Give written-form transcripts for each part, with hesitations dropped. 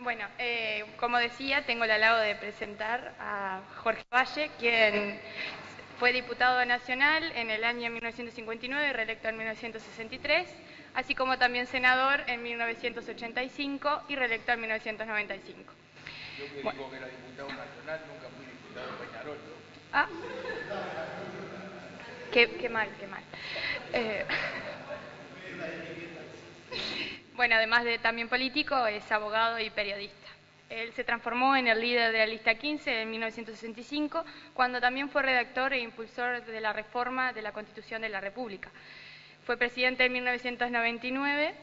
Bueno, como decía, tengo el halago de presentar a Jorge Valle, quien fue diputado nacional en el año 1959 y reelecto en 1963, así como también senador en 1985 y reelecto en 1995. Yo que digo que era diputado nacional, nunca fui diputado de Peñarol, ¿no? Ah, qué mal, qué mal. Bueno, además de también político, es abogado y periodista. Él se transformó en el líder de la lista 15 en 1965, cuando también fue redactor e impulsor de la reforma de la Constitución de la República. Fue presidente en 1999,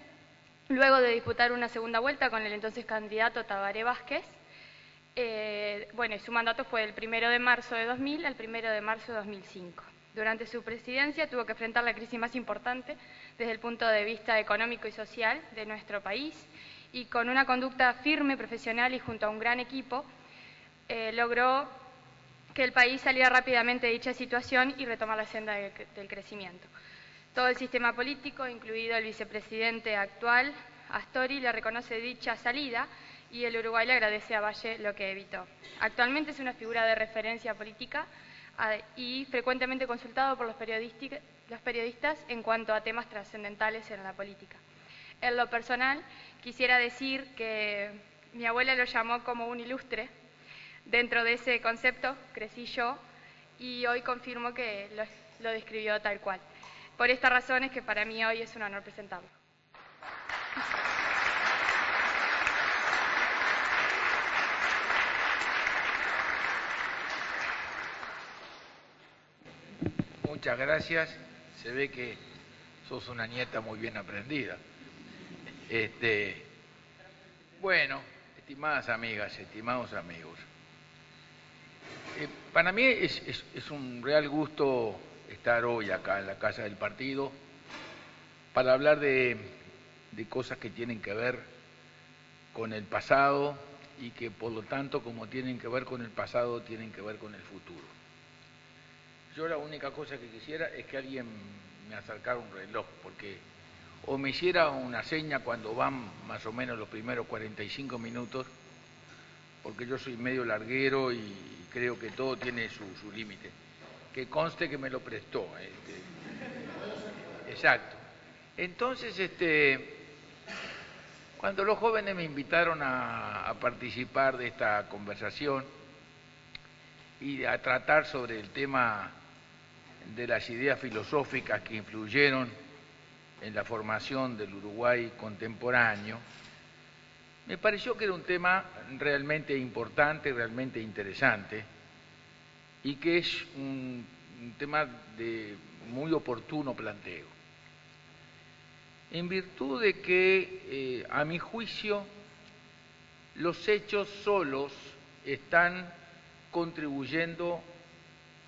luego de disputar una segunda vuelta con el entonces candidato Tabaré Vázquez. Bueno, su mandato fue del 1 de marzo de 2000 al 1 de marzo de 2005. Durante su presidencia tuvo que enfrentar la crisis más importante desde el punto de vista económico y social de nuestro país, y con una conducta firme, profesional y junto a un gran equipo, logró que el país saliera rápidamente de dicha situación y retomar la senda del crecimiento. Todo el sistema político, incluido el vicepresidente actual, Astori, le reconoce dicha salida, y el Uruguay le agradece a Valle lo que evitó. Actualmente es una figura de referencia política y frecuentemente consultado por los periodistas en cuanto a temas trascendentales en la política. En lo personal, quisiera decir que mi abuela lo llamó como un ilustre. Dentro de ese concepto crecí yo y hoy confirmo que lo describió tal cual. Por esta razón es que para mí hoy es un honor presentarlo. Muchas gracias. Se ve que sos una nieta muy bien aprendida. Bueno, estimadas amigas, estimados amigos, para mí es un real gusto estar hoy acá en la Casa del Partido para hablar de cosas que tienen que ver con el pasado y que por lo tanto, como tienen que ver con el pasado, tienen que ver con el futuro. Yo la única cosa que quisiera es que alguien me acercara un reloj, porque o me hiciera una seña cuando van más o menos los primeros 45 minutos, porque yo soy medio larguero y creo que todo tiene su límite. Que conste que me lo prestó. Exacto. Entonces, cuando los jóvenes me invitaron a participar de esta conversación y a tratar sobre el tema de las ideas filosóficas que influyeron en la formación del Uruguay contemporáneo, me pareció que era un tema realmente importante, realmente interesante, y que es un tema de muy oportuno planteo. En virtud de que, a mi juicio, los hechos solos están contribuyendo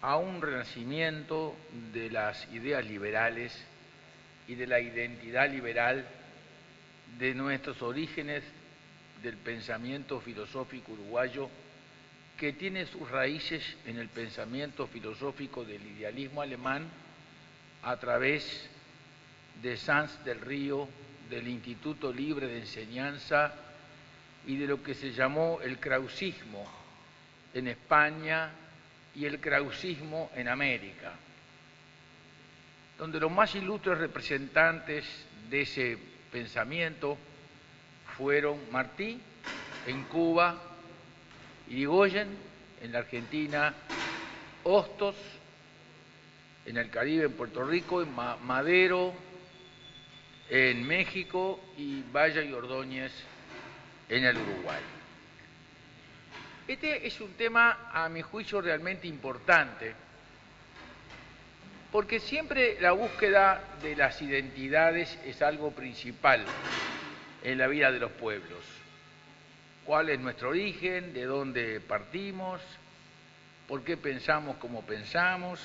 a un renacimiento de las ideas liberales y de la identidad liberal, de nuestros orígenes del pensamiento filosófico uruguayo, que tiene sus raíces en el pensamiento filosófico del idealismo alemán a través de Sanz del Río, del Instituto Libre de Enseñanza y de lo que se llamó el krausismo en España y el krausismo en América, donde los más ilustres representantes de ese pensamiento fueron Martí en Cuba, Irigoyen en la Argentina, Hostos en el Caribe, en Puerto Rico, Madero en México y Valla y Ordóñez en el Uruguay. Este es un tema, a mi juicio, realmente importante, porque siempre la búsqueda de las identidades es algo principal en la vida de los pueblos. ¿Cuál es nuestro origen? ¿De dónde partimos? ¿Por qué pensamos como pensamos?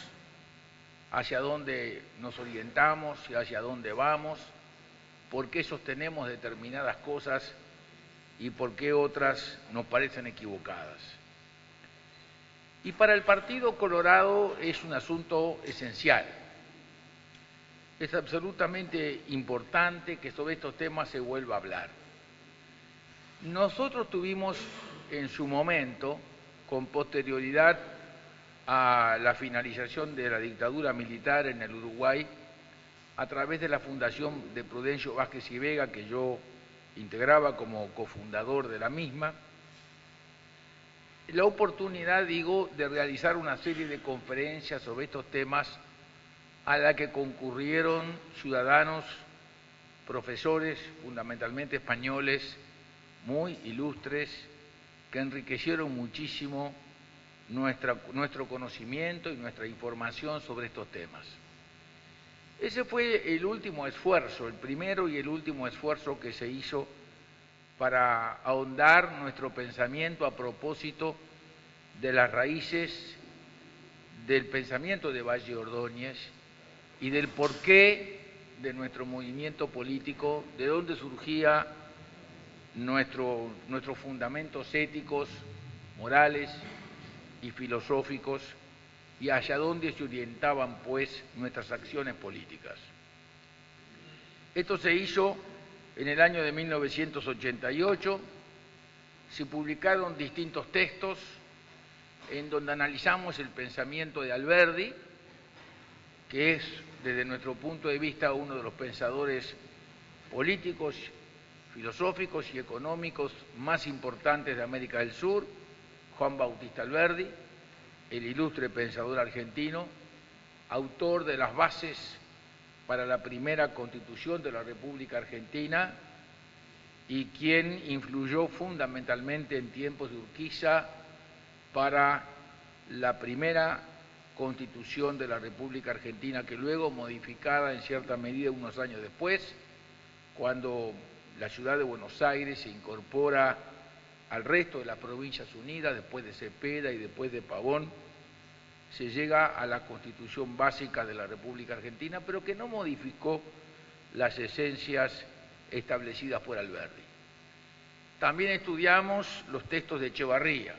¿Hacia dónde nos orientamos y hacia dónde vamos? ¿Por qué sostenemos determinadas cosas y por qué otras nos parecen equivocadas? Y para el Partido Colorado es un asunto esencial. Es absolutamente importante que sobre estos temas se vuelva a hablar. Nosotros tuvimos en su momento, con posterioridad a la finalización de la dictadura militar en el Uruguay, a través de la fundación de Prudencio Vázquez y Vega, que yo integraba como cofundador de la misma, la oportunidad, digo, de realizar una serie de conferencias sobre estos temas a la que concurrieron ciudadanos, profesores, fundamentalmente españoles, muy ilustres, que enriquecieron muchísimo nuestro conocimiento y nuestra información sobre estos temas. Ese fue el último esfuerzo, el primero y el último esfuerzo que se hizo para ahondar nuestro pensamiento a propósito de las raíces del pensamiento de Valle Ordóñez y del porqué de nuestro movimiento político, de dónde surgía nuestros fundamentos éticos, morales y filosóficos, y hacia dónde se orientaban, pues, nuestras acciones políticas. Esto se hizo en el año de 1988, se publicaron distintos textos en donde analizamos el pensamiento de Alberdi, que es, desde nuestro punto de vista, uno de los pensadores políticos, filosóficos y económicos más importantes de América del Sur, Juan Bautista Alberdi, el ilustre pensador argentino, autor de las bases para la primera Constitución de la República Argentina y quien influyó fundamentalmente en tiempos de Urquiza para la primera Constitución de la República Argentina, que luego modificada en cierta medida unos años después, cuando la ciudad de Buenos Aires se incorpora al resto de las Provincias Unidas, después de Cepeda y después de Pavón, se llega a la Constitución básica de la República Argentina, pero que no modificó las esencias establecidas por Alberdi. También estudiamos los textos de Echevarría.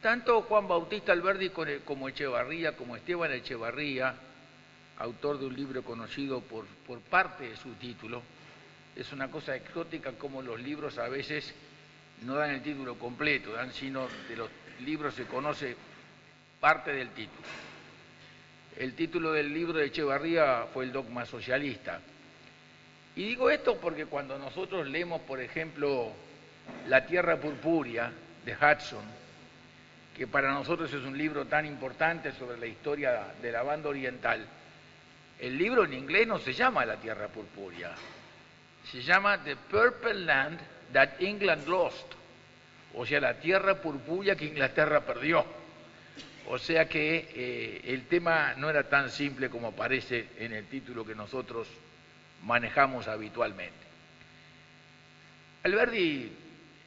Tanto Juan Bautista Alberdi como Echevarría, como Esteban Echevarría, autor de un libro conocido por parte de su título, es una cosa exótica como los libros a veces no dan el título completo, dan sino de los libros se conoce parte del título. El título del libro de Echevarría fue El dogma socialista. Y digo esto porque cuando nosotros leemos, por ejemplo, La tierra purpúrea de Hudson, que para nosotros es un libro tan importante sobre la historia de la banda oriental, el libro en inglés no se llama La tierra purpúrea, se llama The Purple Land That England Lost, o sea, la tierra purpúrea que Inglaterra perdió. O sea que el tema no era tan simple como aparece en el título que nosotros manejamos habitualmente. Alberdi,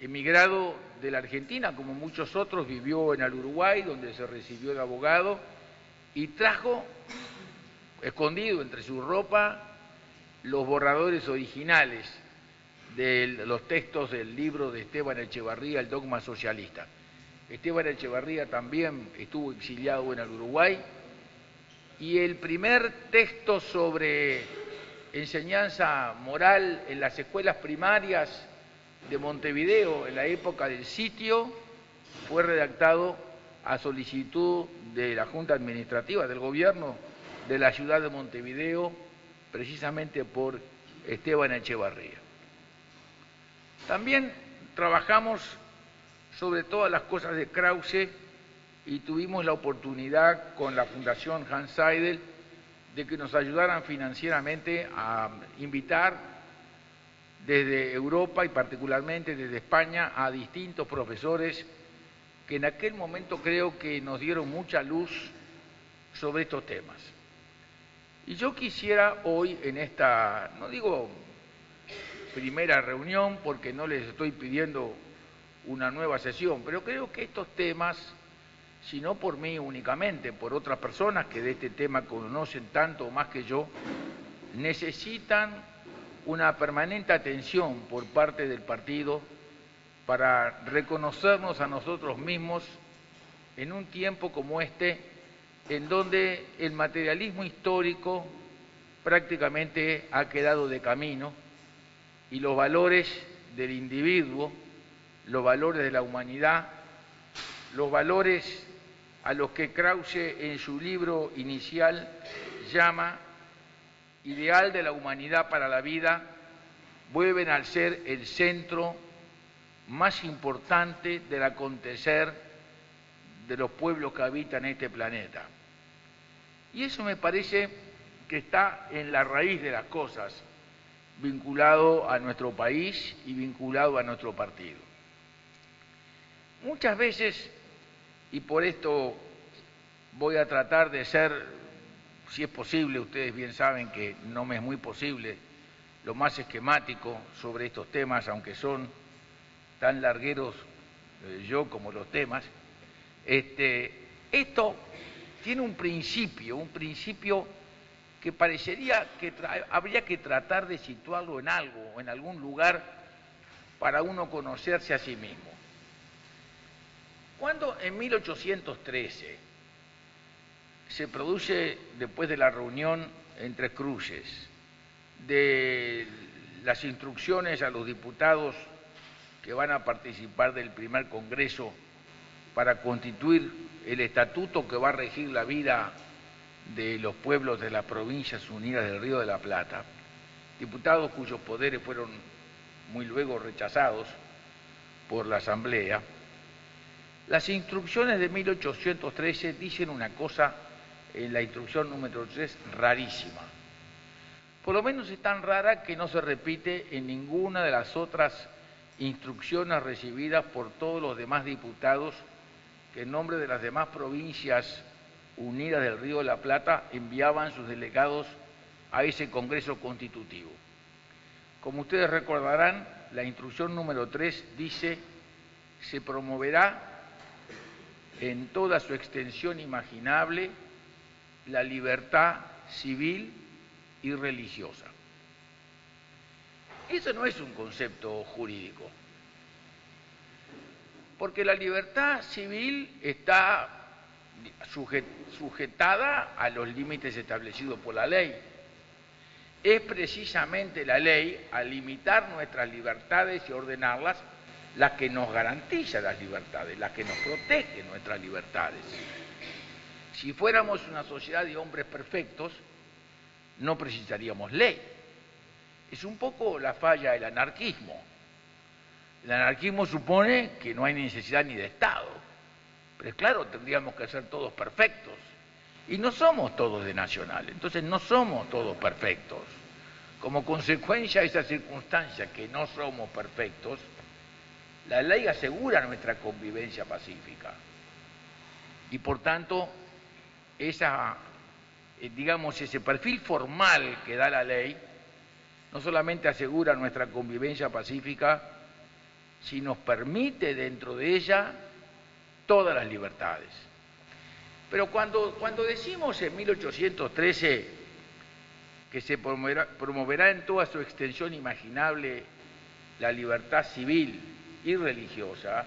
emigrado de la Argentina, como muchos otros, vivió en el Uruguay, donde se recibió de abogado, y trajo, escondido entre su ropa, los borradores originales de los textos del libro de Esteban Echevarría, El dogma socialista. Esteban Echevarría también estuvo exiliado en el Uruguay, y el primer texto sobre enseñanza moral en las escuelas primarias de Montevideo en la época del sitio fue redactado a solicitud de la Junta Administrativa del Gobierno de la ciudad de Montevideo, precisamente por Esteban Echevarría. También trabajamos sobre todas las cosas de Krause y tuvimos la oportunidad con la Fundación Hans Seidel de que nos ayudaran financieramente a invitar desde Europa y particularmente desde España a distintos profesores que en aquel momento creo que nos dieron mucha luz sobre estos temas. Y yo quisiera hoy en esta, no digo primera reunión porque no les estoy pidiendo una nueva sesión, pero creo que estos temas, si no por mí únicamente, por otras personas que de este tema conocen tanto o más que yo, necesitan una permanente atención por parte del partido para reconocernos a nosotros mismos en un tiempo como este, en donde el materialismo histórico prácticamente ha quedado de camino y los valores del individuo, los valores de la humanidad, los valores a los que Krause en su libro inicial llama ideal de la humanidad para la vida, vuelven a ser el centro más importante del acontecer de los pueblos que habitan este planeta. Y eso me parece que está en la raíz de las cosas, vinculado a nuestro país y vinculado a nuestro partido. Muchas veces, y por esto voy a tratar de ser, si es posible, ustedes bien saben que no me es muy posible, lo más esquemático sobre estos temas, aunque son tan largueros yo como los temas, esto tiene un principio que parecería que habría que tratar de situarlo en algo, o en algún lugar, para uno conocerse a sí mismo. Cuando en 1813 se produce, después de la reunión entre cruces, de las instrucciones a los diputados que van a participar del primer Congreso para constituir el estatuto que va a regir la vida de los pueblos de las Provincias Unidas del Río de la Plata, diputados cuyos poderes fueron muy luego rechazados por la Asamblea. Las instrucciones de 1813 dicen una cosa, en la instrucción número 3, rarísima. Por lo menos es tan rara que no se repite en ninguna de las otras instrucciones recibidas por todos los demás diputados que en nombre de las demás provincias unidas del Río de la Plata enviaban sus delegados a ese Congreso Constitutivo. Como ustedes recordarán, la instrucción número 3 dice: se promoverá en toda su extensión imaginable la libertad civil y religiosa. Eso no es un concepto jurídico, porque la libertad civil está sujetada a los límites establecidos por la ley. Es precisamente la ley, al limitar nuestras libertades y ordenarlas, la que nos garantiza las libertades, la que nos protege nuestras libertades. Si fuéramos una sociedad de hombres perfectos, no precisaríamos ley. Es un poco la falla del anarquismo. El anarquismo supone que no hay necesidad ni de Estado, pero es claro, tendríamos que ser todos perfectos. Y no somos todos de Nacional, entonces no somos todos perfectos. Como consecuencia de esa circunstancia que no somos perfectos, la ley asegura nuestra convivencia pacífica. Y por tanto, ese perfil formal que da la ley, no solamente asegura nuestra convivencia pacífica, sino nos permite dentro de ella todas las libertades. Pero cuando decimos en 1813 que se promoverá en toda su extensión imaginable la libertad civil y religiosa,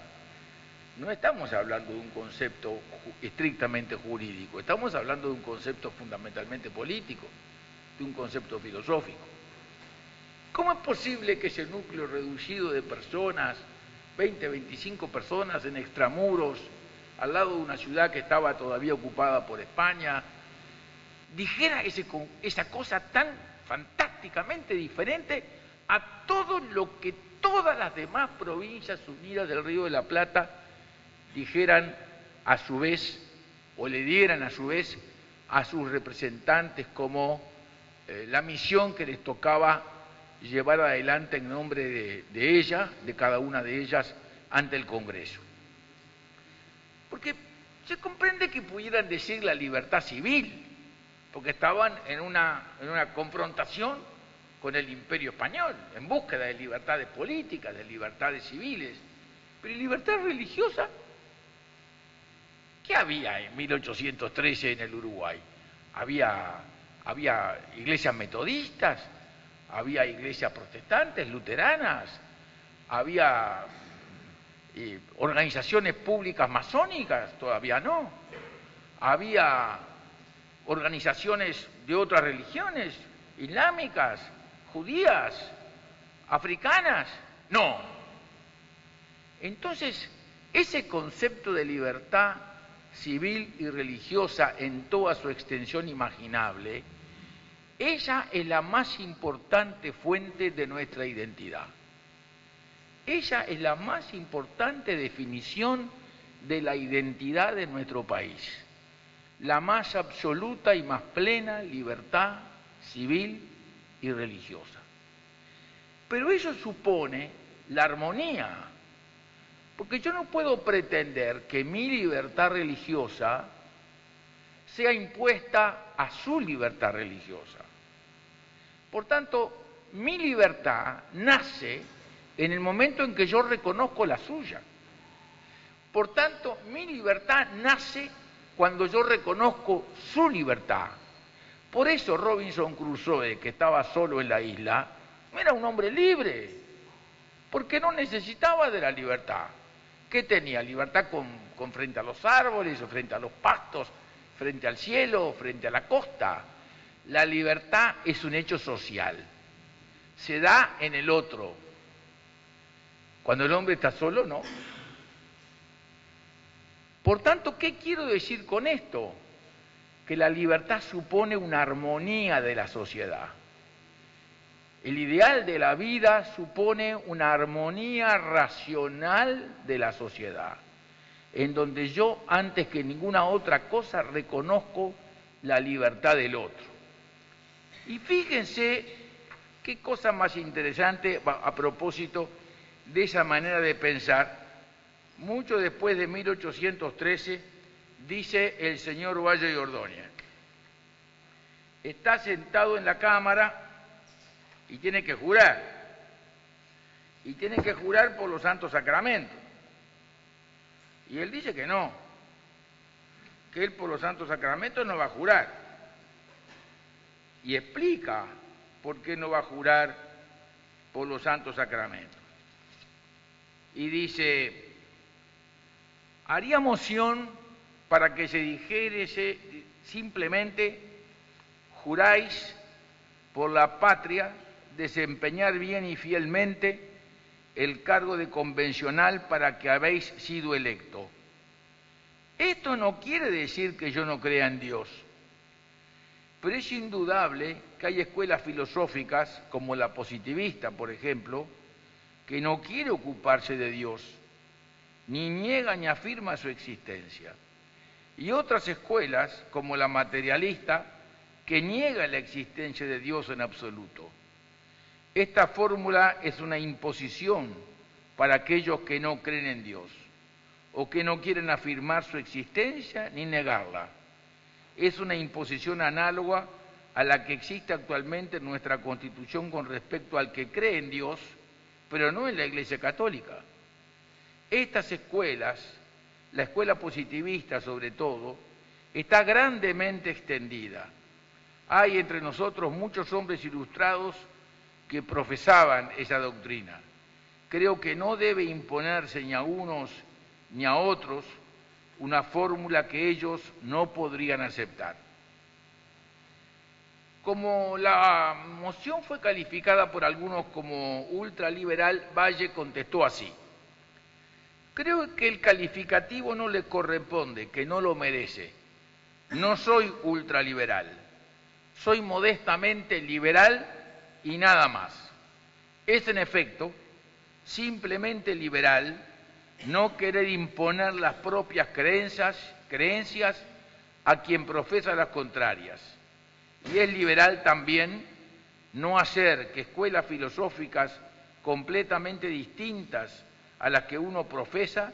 no estamos hablando de un concepto estrictamente jurídico, estamos hablando de un concepto fundamentalmente político, de un concepto filosófico. ¿Cómo es posible que ese núcleo reducido de personas, 20, 25 personas en extramuros, al lado de una ciudad que estaba todavía ocupada por España, dijera esa cosa tan fantásticamente diferente a todo lo que todas las demás provincias unidas del Río de la Plata dijeran a su vez, o le dieran a su vez a sus representantes como la misión que les tocaba llevar adelante en nombre de ella, de cada una de ellas, ante el Congreso? Porque se comprende que pudieran decir la libertad civil, porque estaban en una confrontación con el Imperio Español, en búsqueda de libertades políticas, de libertades civiles. Pero ¿y libertad religiosa? ¿Qué había en 1813 en el Uruguay? Había iglesias metodistas, había iglesias protestantes, luteranas, había organizaciones públicas masónicas, todavía no. Había organizaciones de otras religiones, islámicas, judías, africanas, No. Entonces, ese concepto de libertad civil y religiosa en toda su extensión imaginable, ella es la más importante fuente de nuestra identidad. Ella es la más importante definición de la identidad de nuestro país. La más absoluta y más plena libertad civil y religiosa. Pero eso supone la armonía, porque yo no puedo pretender que mi libertad religiosa sea impuesta a su libertad religiosa. Por tanto, mi libertad nace en el momento en que yo reconozco la suya. Por tanto, mi libertad nace cuando yo reconozco su libertad. Por eso Robinson Crusoe, que estaba solo en la isla, era un hombre libre, porque no necesitaba de la libertad. ¿Qué tenía? Libertad con frente a los árboles, o frente a los pastos, frente al cielo, frente a la costa. La libertad es un hecho social, se da en el otro. Cuando el hombre está solo, no. Por tanto, ¿qué quiero decir con esto? Que la libertad supone una armonía de la sociedad. El ideal de la vida supone una armonía racional de la sociedad, en donde yo, antes que ninguna otra cosa, reconozco la libertad del otro. Y fíjense qué cosa más interesante a propósito de esa manera de pensar. Mucho después de 1813, dice el señor Valle y Ordóñez, está sentado en la Cámara y tiene que jurar. Y tiene que jurar por los santos sacramentos. Y él dice que no, que él por los santos sacramentos no va a jurar. Y explica por qué no va a jurar por los santos sacramentos. Y dice, haría moción para que se dijese simplemente, juráis por la patria desempeñar bien y fielmente el cargo de convencional para que habéis sido electo. Esto no quiere decir que yo no crea en Dios, pero es indudable que hay escuelas filosóficas, como la positivista, por ejemplo, que no quiere ocuparse de Dios, ni niega ni afirma su existencia. Y otras escuelas, como la materialista, que niega la existencia de Dios en absoluto. Esta fórmula es una imposición para aquellos que no creen en Dios, o que no quieren afirmar su existencia ni negarla. Es una imposición análoga a la que existe actualmente en nuestra Constitución con respecto al que cree en Dios, pero no en la Iglesia Católica. Estas escuelas, la escuela positivista sobre todo, está grandemente extendida. Hay entre nosotros muchos hombres ilustrados que profesaban esa doctrina. Creo que no debe imponerse ni a unos ni a otros una fórmula que ellos no podrían aceptar. Como la moción fue calificada por algunos como ultraliberal, Valle contestó así: creo que el calificativo no le corresponde, que no lo merece. No soy ultraliberal, soy modestamente liberal y nada más. Es en efecto simplemente liberal no querer imponer las propias creencias a quien profesa las contrarias. Y es liberal también no hacer que escuelas filosóficas completamente distintas a las que uno profesa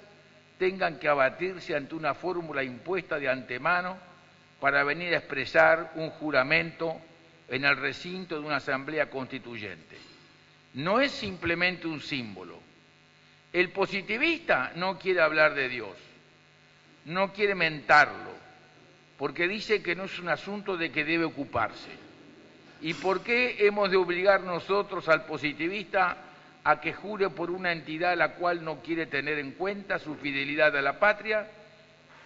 tengan que abatirse ante una fórmula impuesta de antemano para venir a expresar un juramento en el recinto de una asamblea constituyente. No es simplemente un símbolo. El positivista no quiere hablar de Dios, no quiere mentarlo, porque dice que no es un asunto de que debe ocuparse. ¿Y por qué hemos de obligar nosotros al positivista a que jure por una entidad a la cual no quiere tener en cuenta su fidelidad a la patria,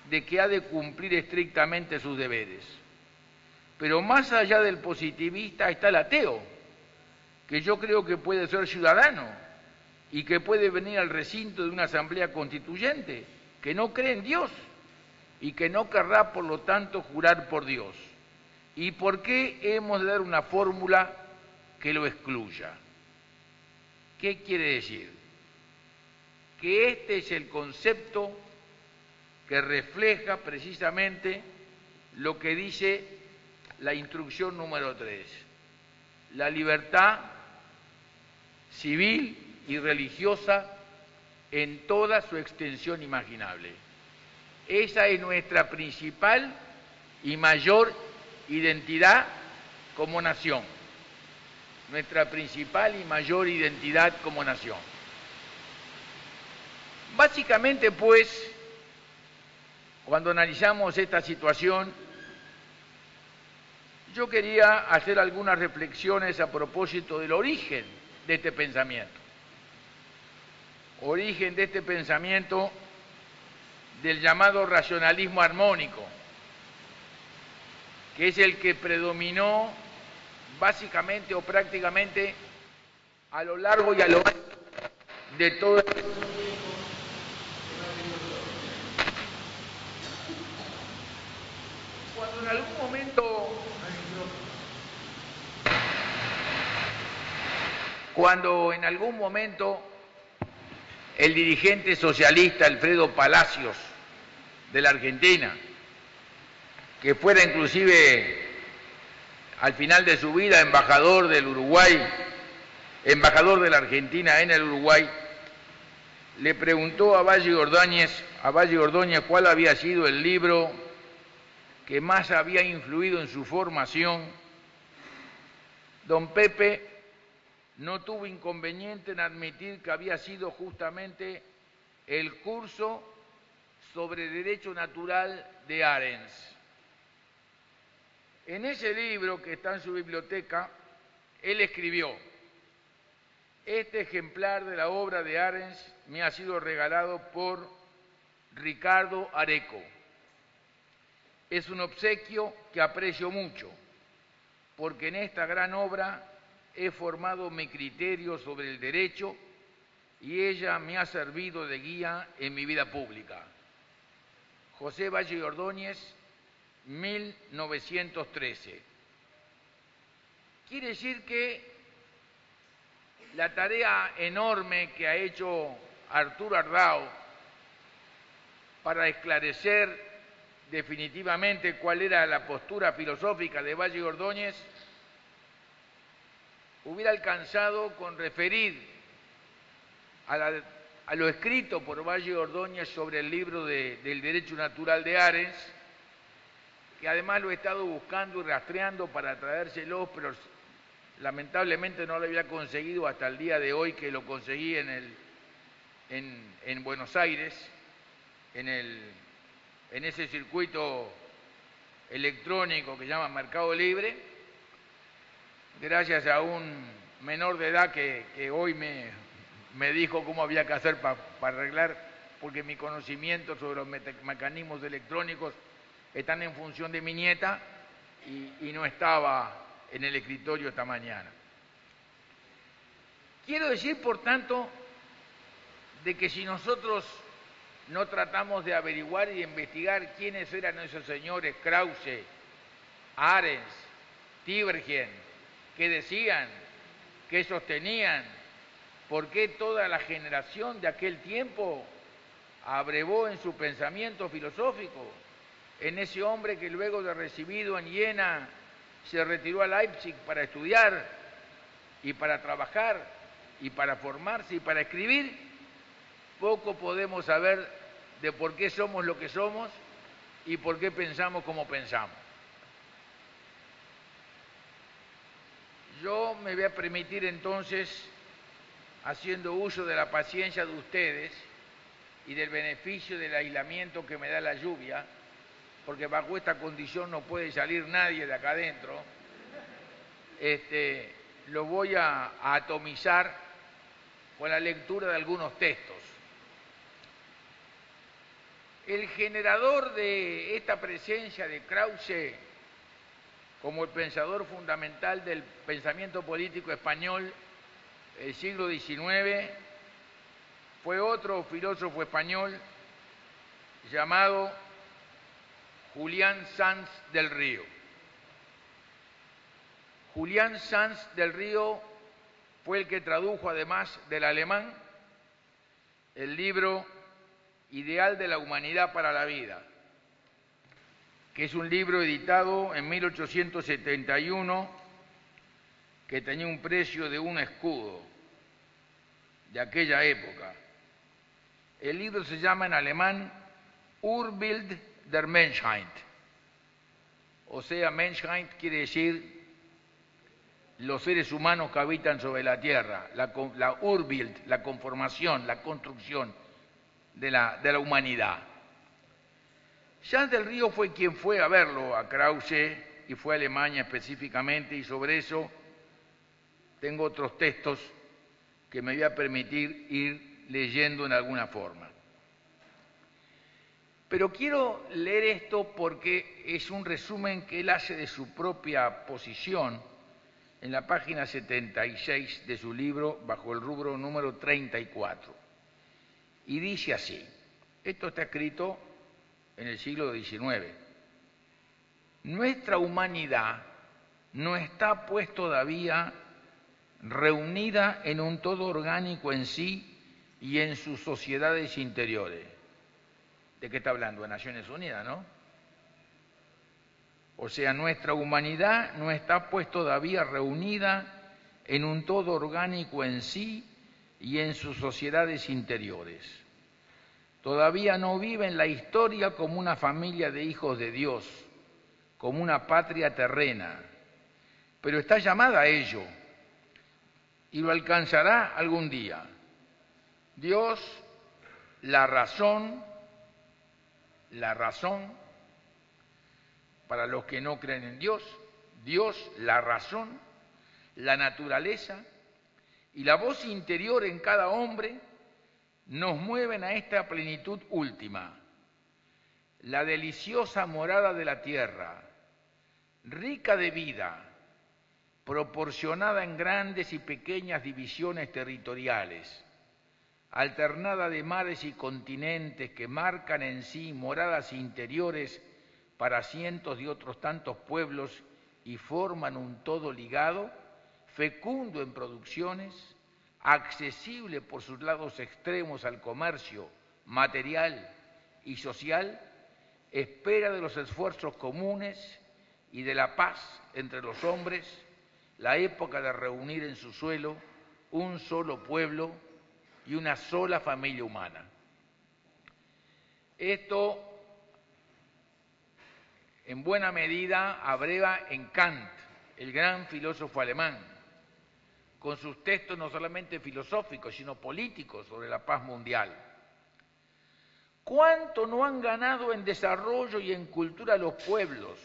de que ha de cumplir estrictamente sus deberes? Pero más allá del positivista está el ateo, que yo creo que puede ser ciudadano y que puede venir al recinto de una asamblea constituyente, que no cree en Dios y que no querrá, por lo tanto, jurar por Dios. ¿Y por qué hemos de dar una fórmula que lo excluya? ¿Qué quiere decir? Que este es el concepto que refleja precisamente lo que dice la instrucción número 3, la libertad civil y religiosa en toda su extensión imaginable. Esa es nuestra principal y mayor identidad como nación, nuestra principal y mayor identidad como nación. Básicamente, pues, cuando analizamos esta situación, yo quería hacer algunas reflexiones a propósito del origen de este pensamiento. Origen de este pensamiento del llamado racionalismo armónico, que es el que predominó básicamente o prácticamente a lo largo y a lo ancho de todo el... Cuando en algún momento el dirigente socialista Alfredo Palacios de la Argentina, que fuera inclusive al final de su vida embajador del Uruguay, embajador de la Argentina en el Uruguay, le preguntó a Valle Ordóñez cuál había sido el libro que más había influido en su formación. Don Pepe no tuvo inconveniente en admitir que había sido justamente el curso sobre Derecho Natural de Arens. En ese libro, que está en su biblioteca, él escribió: este ejemplar de la obra de Arens me ha sido regalado por Ricardo Areco. Es un obsequio que aprecio mucho, porque en esta gran obra he formado mi criterio sobre el derecho y ella me ha servido de guía en mi vida pública. José Valle Ordóñez, 1913. Quiere decir que la tarea enorme que ha hecho Arturo Ardao para esclarecer definitivamente cuál era la postura filosófica de Valle Ordóñez hubiera alcanzado con referir a lo escrito por Valle Ordóñez sobre el libro del Derecho Natural de Arens, que además lo he estado buscando y rastreando para traérselo, pero lamentablemente no lo había conseguido hasta el día de hoy, que lo conseguí en Buenos Aires, en ese circuito electrónico que se llama Mercado Libre, gracias a un menor de edad que hoy me dijo cómo había que hacer para arreglar, porque mi conocimiento sobre los mecanismos electrónicos están en función de mi nieta y no estaba en el escritorio esta mañana. Quiero decir, por tanto, de que si nosotros no tratamos de averiguar y de investigar quiénes eran esos señores Krause, Arens, Tibergen, que decían, que sostenían, por qué toda la generación de aquel tiempo abrevó en su pensamiento filosófico, en ese hombre que luego de recibido en Jena se retiró a Leipzig para estudiar y para trabajar y para formarse y para escribir, poco podemos saber de por qué somos lo que somos y por qué pensamos como pensamos. Yo me voy a permitir entonces, haciendo uso de la paciencia de ustedes y del beneficio del aislamiento que me da la lluvia, porque bajo esta condición no puede salir nadie de acá adentro, lo voy a atomizar con la lectura de algunos textos. El generador de esta presencia de Krause como el pensador fundamental del pensamiento político español del siglo XIX fue otro filósofo español llamado Julián Sanz del Río. Julián Sanz del Río fue el que tradujo, además del alemán, el libro Ideal de la Humanidad para la Vida, que es un libro editado en 1871 que tenía un precio de un escudo de aquella época. El libro se llama en alemán Urbild der Menschheit, o sea, Menschheit quiere decir los seres humanos que habitan sobre la tierra, la Urbild, la conformación, la construcción de la humanidad. Sanz del Río fue quien fue a verlo a Krause y fue a Alemania específicamente, y sobre eso tengo otros textos que me voy a permitir ir leyendo en alguna forma. Pero quiero leer esto porque es un resumen que él hace de su propia posición en la página 76 de su libro, bajo el rubro número 34. Y dice así, esto está escrito en el siglo XIX. Nuestra humanidad no está pues todavía reunida en un todo orgánico en sí y en sus sociedades interiores. ¿De qué está hablando? De Naciones Unidas, ¿no? O sea, nuestra humanidad no está pues todavía reunida en un todo orgánico en sí y en sus sociedades interiores. Todavía no vive en la historia como una familia de hijos de Dios, como una patria terrena, pero está llamada a ello y lo alcanzará algún día. Dios, la razón, para los que no creen en Dios, Dios, la razón, la naturaleza y la voz interior en cada hombre nos mueven a esta plenitud última, la deliciosa morada de la tierra, rica de vida, proporcionada en grandes y pequeñas divisiones territoriales, alternada de mares y continentes que marcan en sí moradas interiores para cientos de otros tantos pueblos y forman un todo ligado, fecundo en producciones, accesible por sus lados extremos al comercio material y social, espera de los esfuerzos comunes y de la paz entre los hombres, la época de reunir en su suelo un solo pueblo y una sola familia humana. Esto, en buena medida, abreva en Kant, el gran filósofo alemán, con sus textos no solamente filosóficos, sino políticos sobre la paz mundial. ¿Cuánto no han ganado en desarrollo y en cultura los pueblos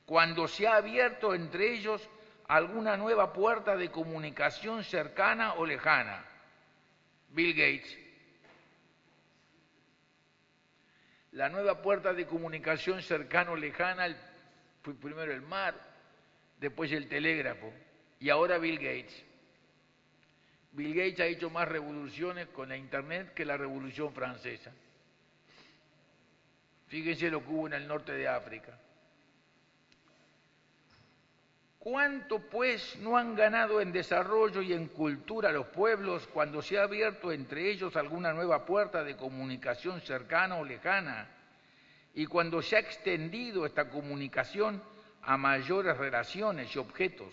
cuando se ha abierto entre ellos alguna nueva puerta de comunicación cercana o lejana? Bill Gates. La nueva puerta de comunicación cercana o lejana fue primero el mar, después el telégrafo y ahora Bill Gates. Bill Gates ha hecho más revoluciones con la Internet que la Revolución Francesa. Fíjense lo que hubo en el norte de África. ¿Cuánto, pues, no han ganado en desarrollo y en cultura los pueblos cuando se ha abierto entre ellos alguna nueva puerta de comunicación cercana o lejana y cuando se ha extendido esta comunicación a mayores relaciones y objetos?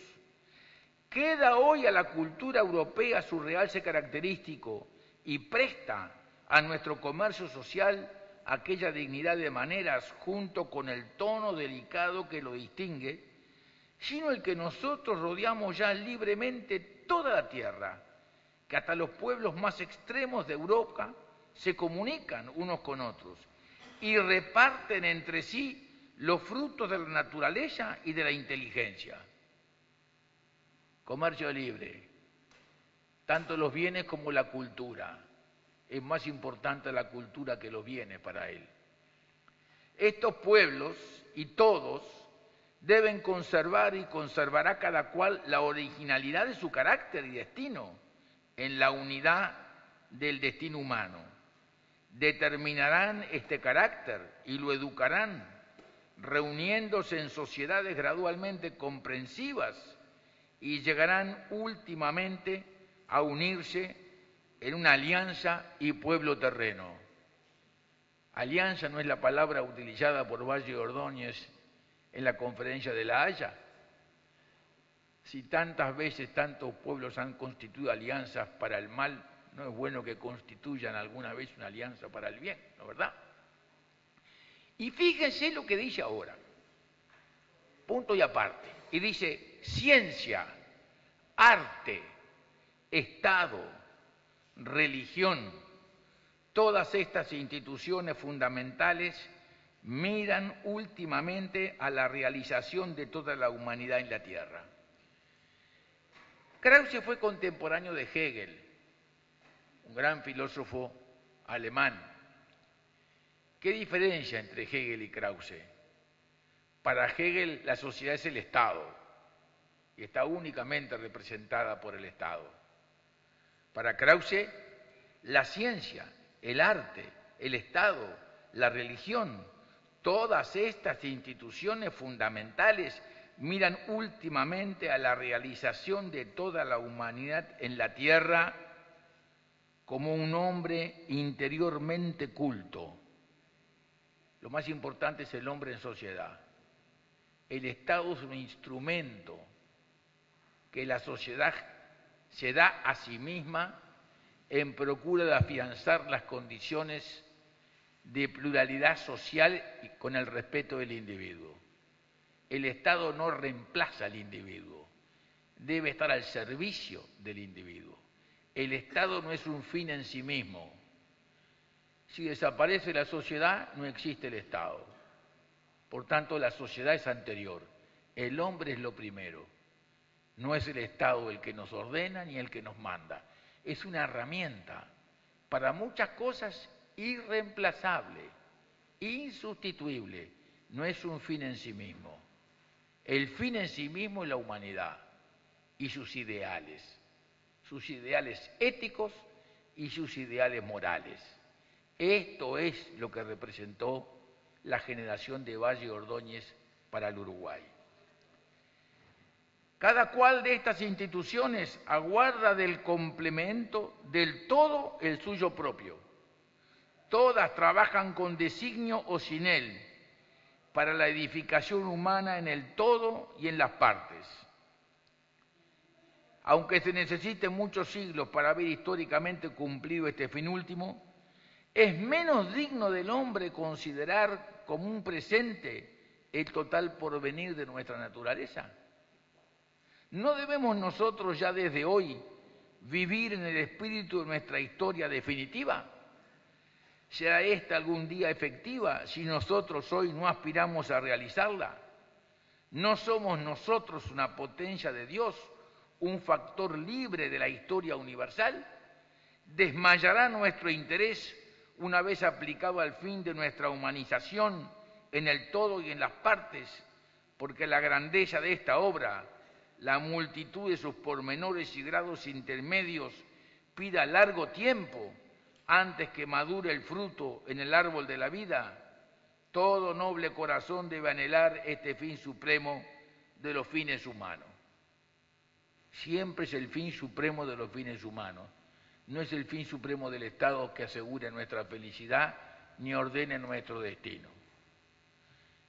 Queda hoy a la cultura europea su realce característico y presta a nuestro comercio social aquella dignidad de maneras junto con el tono delicado que lo distingue, sino el que nosotros rodeamos ya libremente toda la tierra, que hasta los pueblos más extremos de Europa se comunican unos con otros y reparten entre sí los frutos de la naturaleza y de la inteligencia. Comercio libre, tanto los bienes como la cultura. Es más importante la cultura que los bienes para él. Estos pueblos y todos deben conservar y conservará cada cual la originalidad de su carácter y destino en la unidad del destino humano. Determinarán este carácter y lo educarán, reuniéndose en sociedades gradualmente comprensivas y llegarán últimamente a unirse en una alianza y pueblo terreno. Alianza no es la palabra utilizada por Valle Ordóñez en la Conferencia de La Haya. Si tantas veces tantos pueblos han constituido alianzas para el mal, no es bueno que constituyan alguna vez una alianza para el bien, ¿no es verdad? Y fíjense lo que dice ahora, punto y aparte, y dice ciencia, arte, Estado, religión, todas estas instituciones fundamentales miran últimamente a la realización de toda la humanidad en la Tierra. Krause fue contemporáneo de Hegel, un gran filósofo alemán. ¿Qué diferencia entre Hegel y Krause? Para Hegel la sociedad es el Estado y está únicamente representada por el Estado. Para Krause, la ciencia, el arte, el Estado, la religión, todas estas instituciones fundamentales miran últimamente a la realización de toda la humanidad en la Tierra como un hombre interiormente culto. Lo más importante es el hombre en sociedad. El Estado es un instrumento que la sociedad se da a sí misma en procura de afianzar las condiciones de pluralidad social y con el respeto del individuo. El Estado no reemplaza al individuo, debe estar al servicio del individuo. El Estado no es un fin en sí mismo. Si desaparece la sociedad, no existe el Estado. Por tanto, la sociedad es anterior. El hombre es lo primero. No es el Estado el que nos ordena ni el que nos manda. Es una herramienta para muchas cosas irreemplazable, insustituible. No es un fin en sí mismo. El fin en sí mismo es la humanidad y sus ideales éticos y sus ideales morales. Esto es lo que representó la generación de Valle Ordóñez para el Uruguay. Cada cual de estas instituciones aguarda del complemento del todo el suyo propio. Todas trabajan con designio o sin él para la edificación humana en el todo y en las partes. Aunque se necesiten muchos siglos para haber históricamente cumplido este fin último, ¿es menos digno del hombre considerar como un presente el total porvenir de nuestra naturaleza? ¿No debemos nosotros ya desde hoy vivir en el espíritu de nuestra historia definitiva? ¿Será esta algún día efectiva si nosotros hoy no aspiramos a realizarla? ¿No somos nosotros una potencia de Dios, un factor libre de la historia universal? ¿Desmayará nuestro interés una vez aplicado al fin de nuestra humanización en el todo y en las partes? Porque la grandeza de esta obra, la multitud de sus pormenores y grados intermedios, pida largo tiempo antes que madure el fruto en el árbol de la vida. Todo noble corazón debe anhelar este fin supremo de los fines humanos. Siempre es el fin supremo de los fines humanos. No es el fin supremo del Estado que asegure nuestra felicidad ni ordene nuestro destino.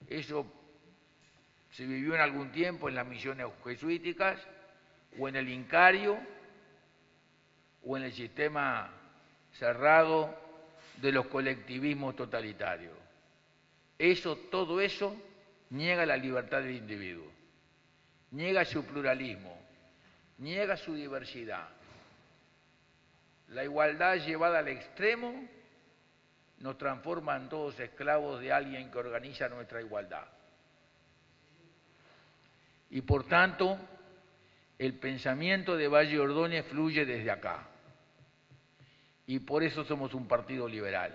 Eso se vivió en algún tiempo en las misiones jesuíticas o en el Incario o en el sistema cerrado de los colectivismos totalitarios. Todo eso niega la libertad del individuo, niega su pluralismo, niega su diversidad. La igualdad llevada al extremo nos transforma en todos esclavos de alguien que organiza nuestra igualdad. Y por tanto, el pensamiento de Valle Ordóñez fluye desde acá. Y por eso somos un partido liberal,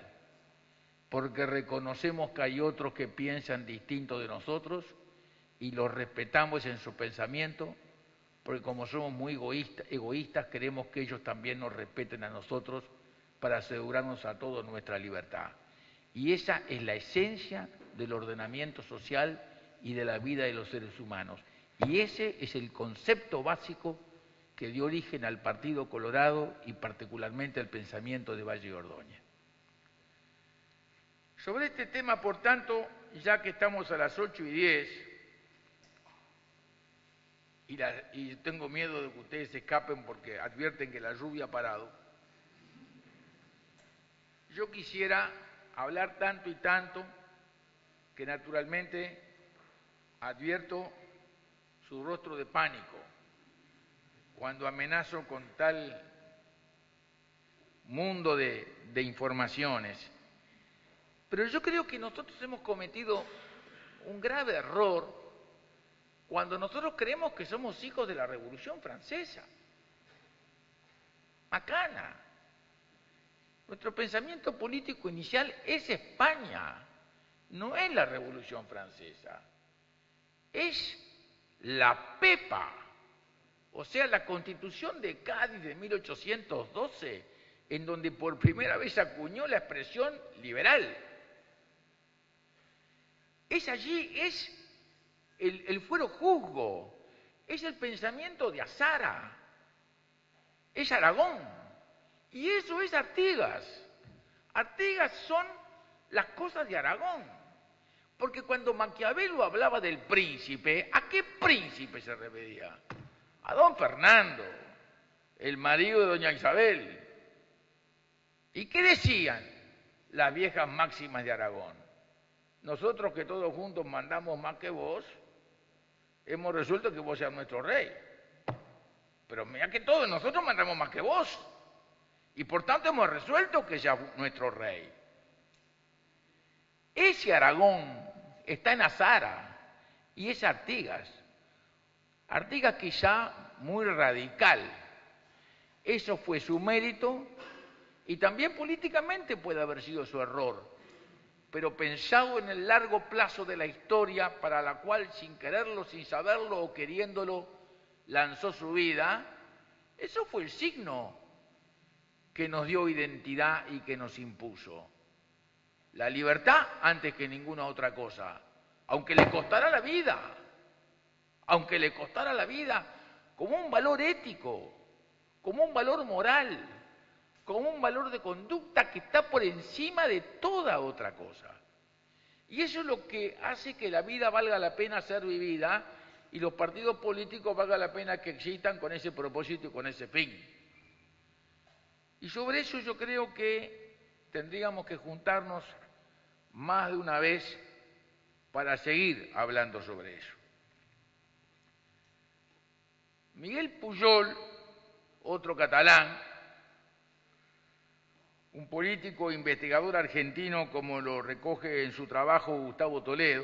porque reconocemos que hay otros que piensan distinto de nosotros y los respetamos en su pensamiento, porque como somos muy egoístas, queremos que ellos también nos respeten a nosotros para asegurarnos a todos nuestra libertad. Y esa es la esencia del ordenamiento social y de la vida de los seres humanos. Y ese es el concepto básico que dio origen al Partido Colorado y particularmente al pensamiento de Valle y Ordóñez. Sobre este tema, por tanto, ya que estamos a las 8:10, y tengo miedo de que ustedes se escapen porque advierten que la lluvia ha parado, yo quisiera hablar tanto y tanto que naturalmente advierto su rostro de pánico cuando amenazo con tal mundo de informaciones. Pero yo creo que nosotros hemos cometido un grave error cuando nosotros creemos que somos hijos de la Revolución Francesa. Macana. Nuestro pensamiento político inicial es España, no es la Revolución Francesa. Es la Pepa, o sea, la Constitución de Cádiz de 1812, en donde por primera vez acuñó la expresión liberal. Es allí, es el fuero juzgo, es el pensamiento de Azara, es Aragón, y eso es Artigas. Artigas son las cosas de Aragón, porque cuando Maquiavelo hablaba del príncipe, ¿a qué príncipe se refería? A don Fernando, el marido de doña Isabel. ¿Y qué decían las viejas máximas de Aragón? Nosotros que todos juntos mandamos más que vos, hemos resuelto que vos seas nuestro rey. Pero mira que todos nosotros mandamos más que vos. Y por tanto hemos resuelto que seas nuestro rey. Ese Aragón está en Azara y es Artigas. Artigas quizá muy radical. Eso fue su mérito y también políticamente puede haber sido su error. Pero pensado en el largo plazo de la historia para la cual sin quererlo, sin saberlo o queriéndolo lanzó su vida, eso fue el signo que nos dio identidad y que nos impuso. La libertad antes que ninguna otra cosa, aunque le costara la vida, como un valor ético, como un valor moral, como un valor de conducta que está por encima de toda otra cosa. Y eso es lo que hace que la vida valga la pena ser vivida y los partidos políticos valga la pena que existan con ese propósito y con ese fin. Y sobre eso yo creo que tendríamos que juntarnos más de una vez para seguir hablando sobre eso. Miguel Pujol, otro catalán, un político e investigador argentino, como lo recoge en su trabajo Gustavo Toledo,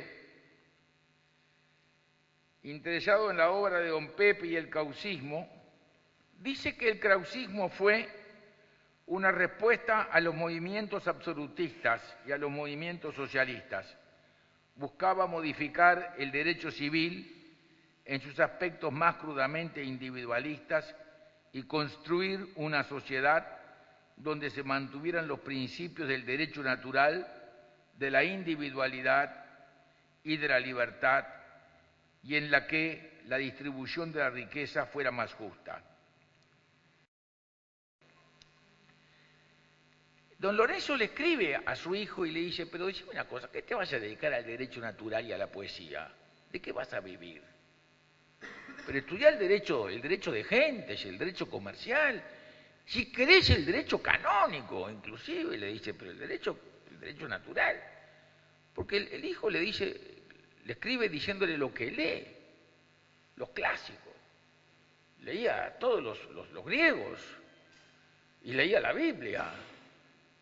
interesado en la obra de don Pepe y el krausismo, dice que el krausismo fue una respuesta a los movimientos absolutistas y a los movimientos socialistas. Buscaba modificar el derecho civil en sus aspectos más crudamente individualistas y construir una sociedad donde se mantuvieran los principios del derecho natural, de la individualidad y de la libertad, y en la que la distribución de la riqueza fuera más justa. Don Lorenzo le escribe a su hijo y le dice, pero decime una cosa, ¿qué te vas a dedicar al derecho natural y a la poesía? ¿De qué vas a vivir? Pero estudiar el derecho de gentes, el derecho comercial, si querés el derecho canónico, inclusive, le dice, pero el derecho natural. Porque el hijo le escribe diciéndole lo que lee, los clásicos. Leía todos los griegos y leía la Biblia.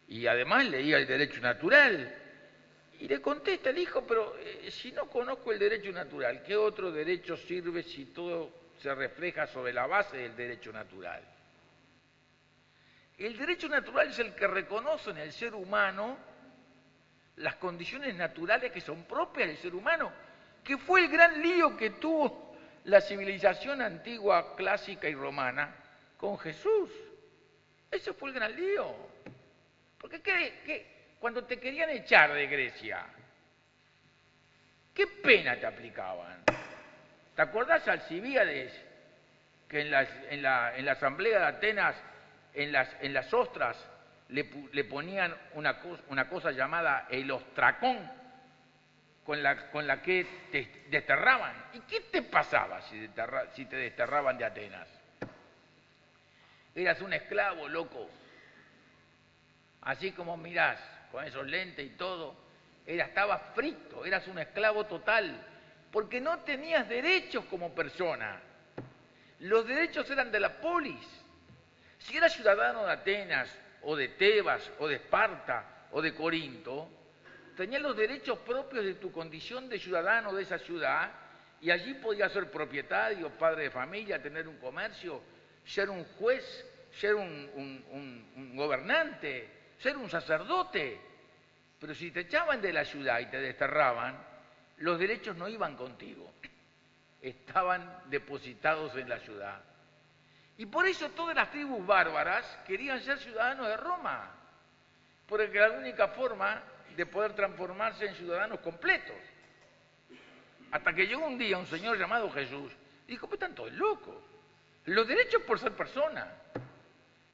Y además leía el derecho natural. Y le contesta el hijo, pero si no conozco el derecho natural, ¿qué otro derecho sirve si todo se refleja sobre la base del derecho natural? El derecho natural es el que reconoce en el ser humano las condiciones naturales que son propias del ser humano, que fue el gran lío que tuvo la civilización antigua, clásica y romana con Jesús. Ese fue el gran lío. Porque cuando te querían echar de Grecia, ¿qué pena te aplicaban? ¿Te acordás Alcibíades, que en la asamblea de Atenas, en las ostras, le ponían una cosa llamada el ostracón, con la que te desterraban? ¿Y qué te pasaba si te desterraban de Atenas? Eras un esclavo, loco. Así como mirás, con esos lentes y todo, estabas frito, eras un esclavo total, porque no tenías derechos como persona. Los derechos eran de la polis. Si eras ciudadano de Atenas, o de Tebas, o de Esparta, o de Corinto, tenías los derechos propios de tu condición de ciudadano de esa ciudad, y allí podías ser propietario, padre de familia, tener un comercio, ser un juez, ser un gobernante, ser un sacerdote. Pero si te echaban de la ciudad y te desterraban, los derechos no iban contigo, estaban depositados en la ciudad. Y por eso todas las tribus bárbaras querían ser ciudadanos de Roma, porque era la única forma de poder transformarse en ciudadanos completos. Hasta que llegó un día un señor llamado Jesús y dijo: pues están todos locos. Los derechos por ser persona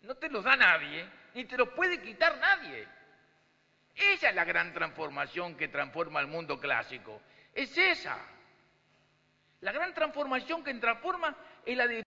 no te los da nadie, ni te los puede quitar nadie. Esa es la gran transformación que transforma el mundo clásico. Es esa. La gran transformación que transforma es la de